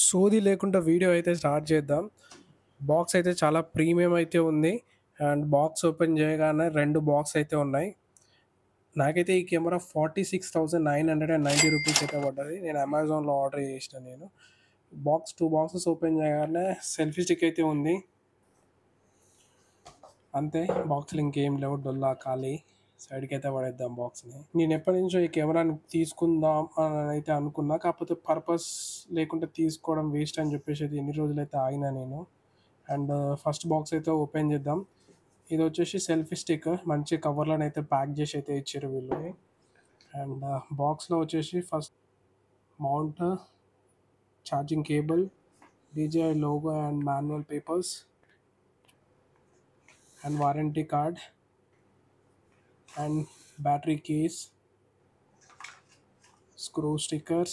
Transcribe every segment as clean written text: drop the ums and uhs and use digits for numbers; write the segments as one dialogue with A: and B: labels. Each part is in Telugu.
A: సోది లేకుండా వీడియో అయితే స్టార్ట్ చేద్దాం. బాక్స్ అయితే చాలా ప్రీమియం అయితే ఉంది. అండ్ బాక్స్ ఓపెన్ చేయగానే 2 బాక్స్ అయితే ఉన్నాయి. నాకైతే ఈ కెమెరా 46,990 రూపీస్ అయితే పడ్డది. నేను అమెజాన్‌లో ఆర్డర్ చేసిన నేను. 2 బాక్సెస్ ఓపెన్ చేయగానే సెల్ఫీ స్టిక్ అయితే ఉంది. అంతే, బాక్స్‌లో ఇంకేం లేవు, డొల్లా ఖాళీ. సైడ్‌కి అయితే పడేద్దాం బాక్స్‌ని. నేను ఎప్పటినుంచో ఈ కెమెరాని తీసుకుందాం అని అయితే అనుకున్నా. కాకపోతే పర్పస్ లేకుండా తీసుకోవడం వేస్ట్ అని చెప్పేసి అయితే ఎన్ని రోజులైతే ఆగినా నేను. అండ్ ఫస్ట్ బాక్స్ అయితే ఓపెన్ చేద్దాం. ఇది వచ్చేసి సెల్ఫీ స్టిక్. మంచి కవర్‌లోనైతే ప్యాక్ చేసి అయితే ఇచ్చారు వీళ్ళు. అండ్ బాక్స్‌లో వచ్చేసి first mount, charging cable, DJI logo and manual papers and warranty card and battery case, screw stickers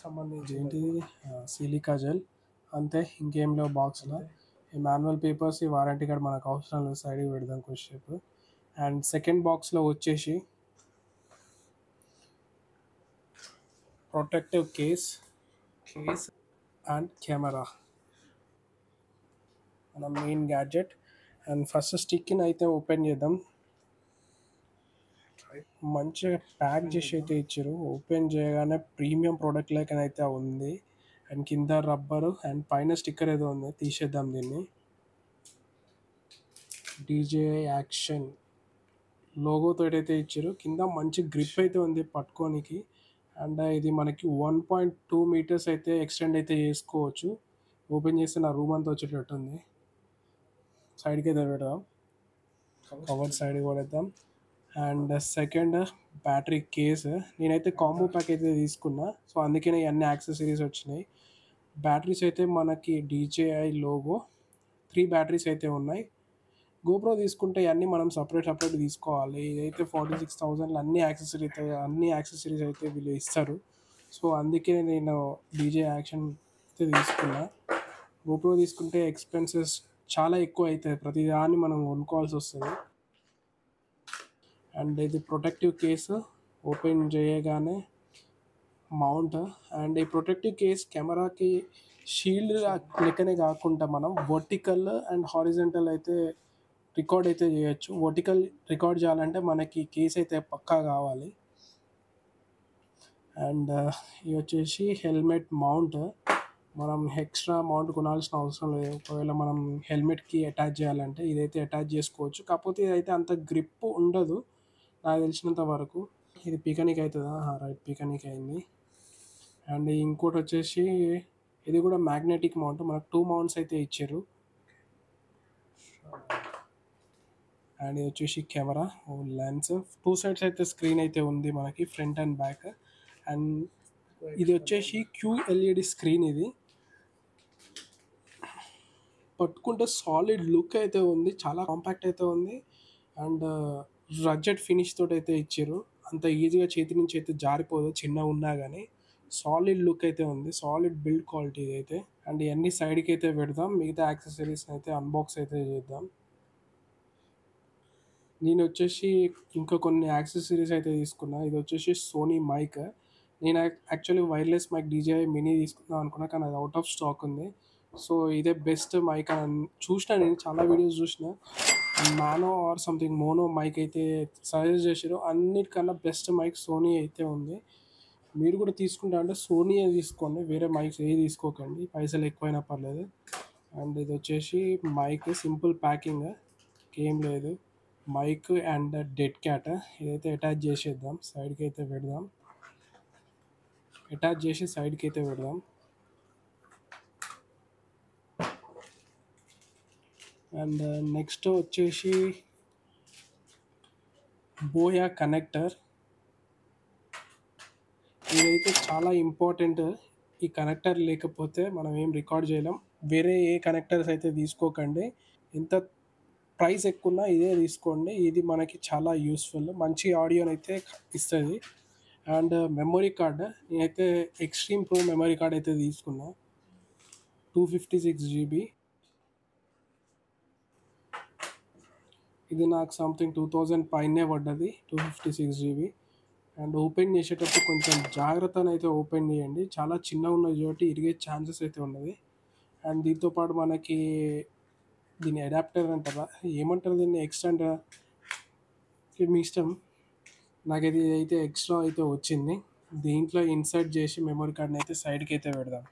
A: సంబంధించి ఏంటిది, సిలికా జెల్. అంతే, ఇంకేం లేవు బాక్స్లో. ఈ మాన్యువల్ పేపర్స్, ఈ వారంటీ కార్డ్ మనకు అవసరం లేదు, సైడ్కి పెడదాం కొద్దిసేపు. అండ్ సెకండ్ బాక్స్లో వచ్చేసి ప్రొటెక్టివ్ కేస్ అండ్ కెమెరా, మన మెయిన్ గ్యాడ్జెట్. అండ్ ఫస్ట్ స్టిక్ని అయితే ఓపెన్ చేద్దాం. మంచిగా ప్యాక్ చేసి అయితే ఇచ్చారు. ఓపెన్ చేయగానే ప్రీమియం ప్రోడక్ట్ లెక్క అయితే ఉంది. అండ్ కింద రబ్బరు అండ్ పైన స్టిక్కర్ ఏదో ఉంది, తీసేద్దాం దీన్ని. DJI యాక్షన్ లోగోతో అయితే ఇచ్చారు. కింద మంచి గ్రిప్ అయితే ఉంది పట్టుకోనికి. అండ్ ఇది మనకి 1.2 మీటర్స్ అయితే ఎక్స్టెండ్ అయితే చేసుకోవచ్చు. ఓపెన్ చేస్తే నా రూమ్ అంతా వచ్చేటట్టు ఉంది. సైడ్కి అయితే పెడదాం, కవర్ సైడ్కి పడేద్దాం. And second battery case. నేనైతే కాంబో ప్యాక్ అయితే తీసుకున్నా, సో అందుకనే అన్ని యాక్సెసరీస్ వచ్చినాయి. బ్యాటరీస్ అయితే మనకి DJI లోగో 3 బ్యాటరీస్ అయితే ఉన్నాయి. గోప్రో తీసుకుంటే అన్నీ మనం సపరేట్ తీసుకోవాలి. ఇదైతే 46,000 అన్ని యాక్సెసరీస్ అయితే వీళ్ళు ఇస్తారు. సో అందుకే నేను DJI యాక్షన్ అయితే తీసుకున్నా. గోప్రో తీసుకుంటే ఎక్స్పెన్సెస్ చాలా ఎక్కువ అవుతాయి, ప్రతిదాన్ని మనం కొనుక్కోవాల్సి వస్తుంది. అండ్ ఇది ప్రొటెక్టివ్ కేసు. ఓపెన్ చేయగానే మౌంట్. అండ్ ఈ ప్రొటెక్టివ్ కేస్ కెమెరాకి షీల్డ్ లెక్కనే కాకుండా మనం వర్టికల్ అండ్ హారిజంటల్ అయితే రికార్డ్ అయితే చేయొచ్చు. వర్టికల్ రికార్డ్ చేయాలంటే మనకి కేస్ అయితే పక్కా కావాలి. అండ్ ఇది వచ్చేసి హెల్మెట్ మౌంట్. మనం ఎక్స్ట్రా మౌంట్ కొనాల్సిన అవసరం లేదు. ఒకవేళ మనం హెల్మెట్కి అటాచ్ చేయాలంటే ఇదైతే అటాచ్ చేసుకోవచ్చు. కాకపోతే ఇదైతే అంత గ్రిప్ ఉండదు నాకు తెలిసినంత వరకు. ఇది పీకనీకి అవుతుందా? రైట్, పీకనీకి అయింది. అండ్ ఇంకోటి వచ్చేసి ఇది కూడా మ్యాగ్నెటిక్ మౌంట్. మనకు 2 మౌంట్స్ అయితే ఇచ్చారు. అండ్ ఇది వచ్చేసి కెమెరా, లెన్స్, 2 సైడ్స్ అయితే స్క్రీన్ అయితే ఉంది మనకి, ఫ్రంట్ అండ్ బ్యాక్. అండ్ ఇది వచ్చేసి QLED స్క్రీన్. ఇది పట్టుకుంటే సాలిడ్ లుక్ అయితే ఉంది, చాలా కాంపాక్ట్ అయితే ఉంది. అండ్ రజెట్ ఫినిష్ తోటి అయితే ఇచ్చారు. అంత ఈజీగా చేతి నుంచి అయితే జారిపోదు, చిన్న ఉన్నా కానీ. సాలిడ్ లుక్ అయితే ఉంది, సాలిడ్ బిల్డ్ క్వాలిటీ అయితే. అండ్ ఇవన్నీ సైడ్కి అయితే పెడదాం. మిగతా యాక్సెసరీస్ అయితే అన్బాక్స్ అయితే చేద్దాం. నేను వచ్చేసి ఇంకా కొన్ని యాక్సెసరీస్ అయితే తీసుకున్నా. ఇది వచ్చేసి సోనీ మైక్. నేను actually wireless mic DJI mini తీసుకుందాం అనుకున్నా, కానీ అది అవుట్ ఆఫ్ స్టాక్ ఉంది. సో ఇదే బెస్ట్ మైక్ అని చూసిన, నేను చాలా వీడియోస్ చూసిన. Mono or something mono mic అయితే సజెస్ట్ చేశారు. అన్నిటికన్నా బెస్ట్ మైక్ సోనీ అయితే ఉంది. మీరు కూడా తీసుకుంటా అంటే సోనీయే తీసుకోండి, వేరే మైక్స్ ఏ తీసుకోకండి, పైసలు ఎక్కువైనా పర్లేదు. అండ్ ఇది వచ్చేసి మైక్, సింపుల్ ప్యాకింగ్, ఏం లేదు. మైక్ అండ్ డెడ్ క్యాట్ ఇదైతే అటాచ్ చేసేద్దాం, సైడ్కి అయితే పెడదాం. అటాచ్ చేసి సైడ్కి అయితే పెడదాం. అండ్ నెక్స్ట్ వచ్చేసి బోయా కనెక్టర్. ఇదైతే చాలా ఇంపార్టెంట్. ఈ కనెక్టర్ లేకపోతే మనం ఏం రికార్డ్ చేయలేం. వేరే ఏ కనెక్టర్స్ అయితే తీసుకోకండి. ఎంత ప్రైస్ ఎక్కువున్నా ఇదే తీసుకోండి. ఇది మనకి చాలా యూస్ఫుల్. మంచి ఆడియోనైతే ఇస్తది. అండ్ మెమరీ కార్డ్ నేనైతే ఎక్స్‌ట్రీమ్ ప్రో మెమరీ కార్డ్ అయితే తీసుకున్నా. 256 జీబీ. ఇది నాకు సంథింగ్ 2000 పైనే పడ్డది. 256 జీబీ. అండ్ ఓపెన్ చేసేటప్పుడు కొంచెం జాగ్రత్తనైతే ఓపెన్ చేయండి. చాలా చిన్నగున్నది కాబట్టి ఇరిగే ఛాన్సెస్ అయితే ఉన్నది. అండ్ దీంతో పాటు మనకి దీన్ని అడాప్టర్ అంటారా? ఏమంటారు దీన్ని? ఎక్స్టెండర్ మీ ఇష్టం. నాకైతే ఇదైతే ఎక్స్ట్రా అయితే వచ్చింది. దీంట్లో ఇన్సర్ట్ చేసి మెమరీ కార్డ్‌ని అయితే సైడ్‌కి అయితే పెడదాం.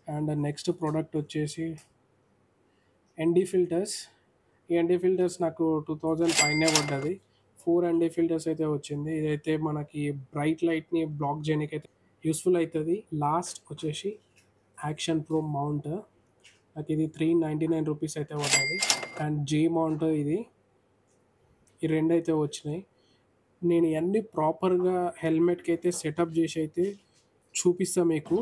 A: అండ్ నెక్స్ట్ ప్రోడక్ట్ వచ్చేసి ఎన్‌డి ఫిల్టర్స్. ఈ ఎన్‌డి ఫిల్టర్స్ నాకు 2000 పైనే పడ్డది. 4 ఎన్‌డి ఫిల్టర్స్ అయితే వచ్చింది. ఇదైతే మనకి బ్రైట్ లైట్‌ని బ్లాక్ చేయనీకైతే యూస్‌ఫుల్ అయితది. లాస్ట్ వచ్చేసి యాక్షన్ ప్రో మౌంట్. నాకు ఇది 399 రూపీస్ అయితే పడ్డది. అండ్ జే మౌంట్ ఇది. ఈ రెండైతే వచ్చినాయి. నేను ఇయన్నీ ప్రాపర్‌గా హెల్మెట్‌కి అయితే సెటప్ చేసి అయితే చూపిస్తా మీకు.